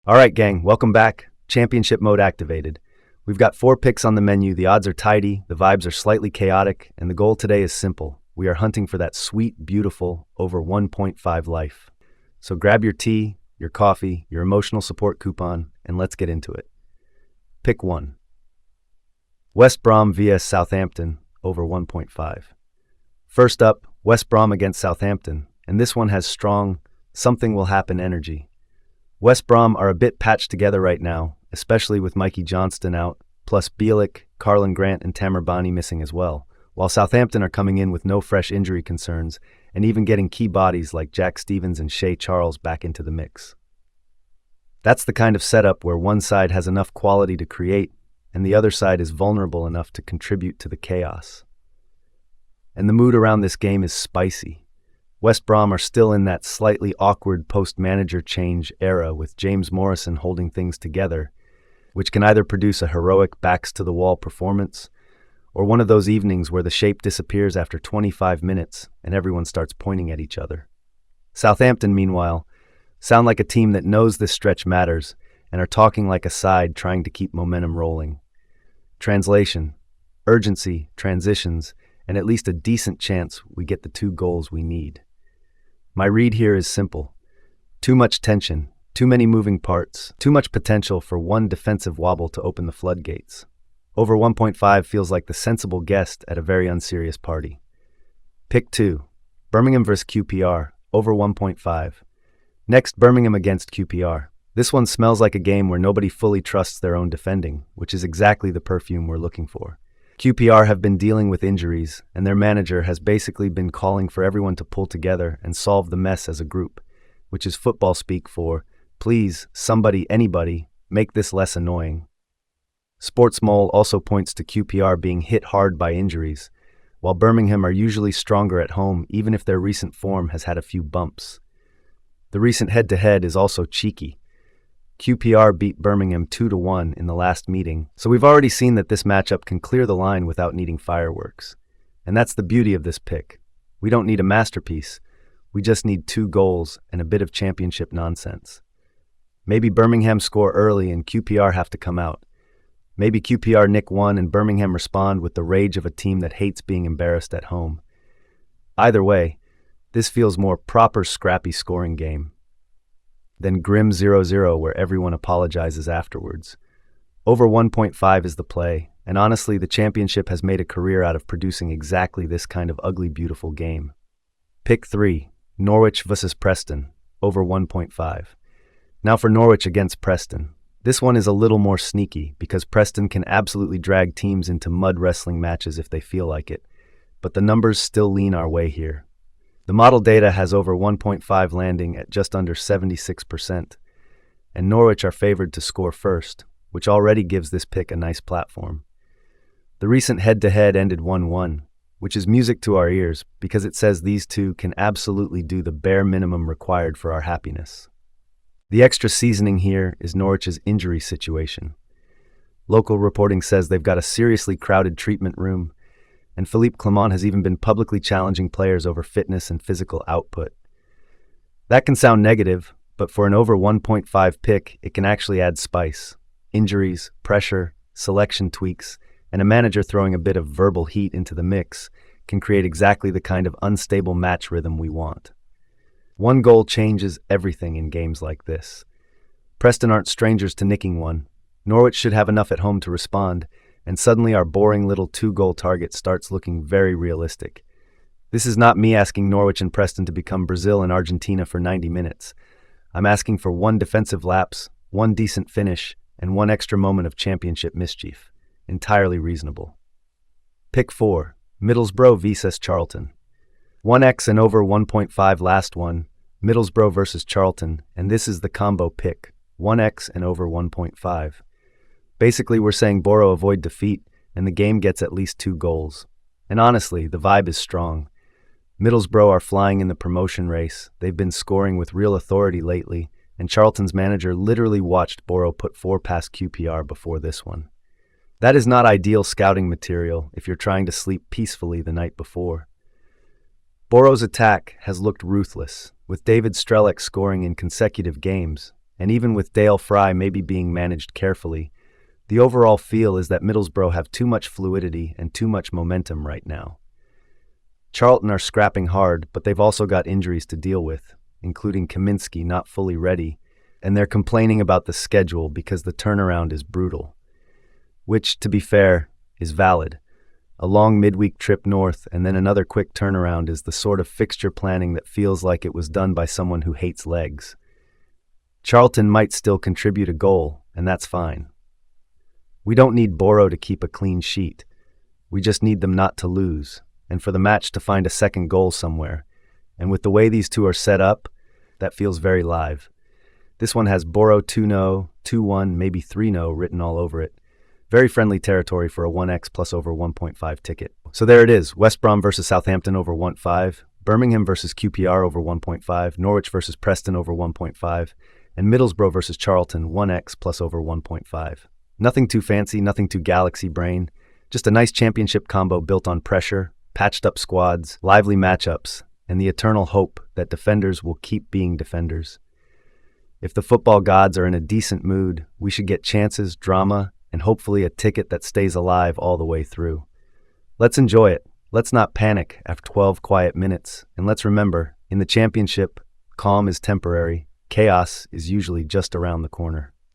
All right, gang, welcome back. Championship mode activated. We've got 4 picks on the menu. The odds are tidy, the vibes are slightly chaotic, and the goal today is simple. We are hunting for that sweet, beautiful, over 1.5 life. So grab your tea, your coffee, your emotional support coupon, and let's get into it. Pick 1. West Brom vs Southampton, over 1.5. First up, West Brom against Southampton, and this one has strong, something will happen energy. West Brom are a bit patched together right now, especially with Mikey Johnston out, plus Bielik, Karlan Grant, and Tamir Bani missing as well, while Southampton are coming in with no fresh injury concerns and even getting key bodies like Jack Stevens and Shea Charles back into the mix. That's the kind of setup where one side has enough quality to create and the other side is vulnerable enough to contribute to the chaos. And the mood around this game is spicy. West Brom are still in that slightly awkward post-manager change era with James Morrison holding things together, which can either produce a heroic backs-to-the-wall performance or one of those evenings where the shape disappears after 25 minutes and everyone starts pointing at each other. Southampton, meanwhile, sound like a team that knows this stretch matters and are talking like a side trying to keep momentum rolling. Translation: urgency, transitions, and at least a decent chance we get the 2 goals we need. My read here is simple. Too much tension, too many moving parts, too much potential for one defensive wobble to open the floodgates. Over 1.5 feels like the sensible guest at a very unserious party. Pick 2. Birmingham vs QPR, over 1.5. Next, Birmingham against QPR. This one smells like a game where nobody fully trusts their own defending, which is exactly the perfume we're looking for. QPR have been dealing with injuries, and their manager has basically been calling for everyone to pull together and solve the mess as a group, which is football speak for, please, somebody, anybody, make this less annoying. Sportsmole also points to QPR being hit hard by injuries, while Birmingham are usually stronger at home even if their recent form has had a few bumps. The recent head-to-head is also cheeky. QPR beat Birmingham 2-1 in the last meeting, so we've already seen that this matchup can clear the line without needing fireworks. And that's the beauty of this pick. We don't need a masterpiece, we just need 2 goals and a bit of championship nonsense. Maybe Birmingham score early and QPR have to come out. Maybe QPR nick 1 and Birmingham respond with the rage of a team that hates being embarrassed at home. Either way, this feels more proper scrappy scoring game than grim 0-0 where everyone apologizes afterwards. Over 1.5 is the play, and honestly, the championship has made a career out of producing exactly this kind of ugly, beautiful game. Pick 3. Norwich vs Preston, over 1.5. Now for Norwich against Preston. This one is a little more sneaky because Preston can absolutely drag teams into mud wrestling matches if they feel like it, but the numbers still lean our way here. The model data has over 1.5 landing at just under 76%, and Norwich are favored to score first, which already gives this pick a nice platform. The recent head-to-head ended 1-1, which is music to our ears because it says these two can absolutely do the bare minimum required for our happiness. The extra seasoning here is Norwich's injury situation. Local reporting says they've got a seriously crowded treatment room, and Philippe Clement has even been publicly challenging players over fitness and physical output. That can sound negative, but for an over 1.5 pick, it can actually add spice. Injuries, pressure, selection tweaks, and a manager throwing a bit of verbal heat into the mix can create exactly the kind of unstable match rhythm we want. 1 goal changes everything in games like this. Preston aren't strangers to nicking one. Norwich should have enough at home to respond, and suddenly our boring little 2-goal target starts looking very realistic. This is not me asking Norwich and Preston to become Brazil and Argentina for 90 minutes. I'm asking for 1 defensive lapse, 1 decent finish, and 1 extra moment of championship mischief. Entirely reasonable. Pick 4. Middlesbrough vs Charlton. 1x and over 1.5 last one, Middlesbrough versus Charlton, and this is the combo pick, 1x and over 1.5. Basically, we're saying Boro avoid defeat, and the game gets at least 2 goals. And honestly, the vibe is strong. Middlesbrough are flying in the promotion race, they've been scoring with real authority lately, and Charlton's manager literally watched Boro put 4 past QPR before this one. That is not ideal scouting material if you're trying to sleep peacefully the night before. Boro's attack has looked ruthless, with David Strelec scoring in consecutive games, and even with Dale Fry maybe being managed carefully, the overall feel is that Middlesbrough have too much fluidity and too much momentum right now. Charlton are scrapping hard, but they've also got injuries to deal with, including Kaminsky not fully ready, and they're complaining about the schedule because the turnaround is brutal. Which, to be fair, is valid. A long midweek trip north and then another quick turnaround is the sort of fixture planning that feels like it was done by someone who hates legs. Charlton might still contribute a goal, and that's fine. We don't need Boro to keep a clean sheet. We just need them not to lose, and for the match to find a second goal somewhere. And with the way these two are set up, that feels very live. This one has Boro 2-0, 2-1, maybe 3-0 written all over it. Very friendly territory for a 1x plus over 1.5 ticket. So there it is, West Brom versus Southampton over 1.5, Birmingham versus QPR over 1.5, Norwich versus Preston over 1.5, and Middlesbrough versus Charlton 1x plus over 1.5. Nothing too fancy, nothing too galaxy brain, just a nice championship combo built on pressure, patched up squads, lively matchups, and the eternal hope that defenders will keep being defenders. If the football gods are in a decent mood, we should get chances, drama, and hopefully a ticket that stays alive all the way through. Let's enjoy it. Let's not panic after 12 quiet minutes. And let's remember, in the championship, calm is temporary. Chaos is usually just around the corner.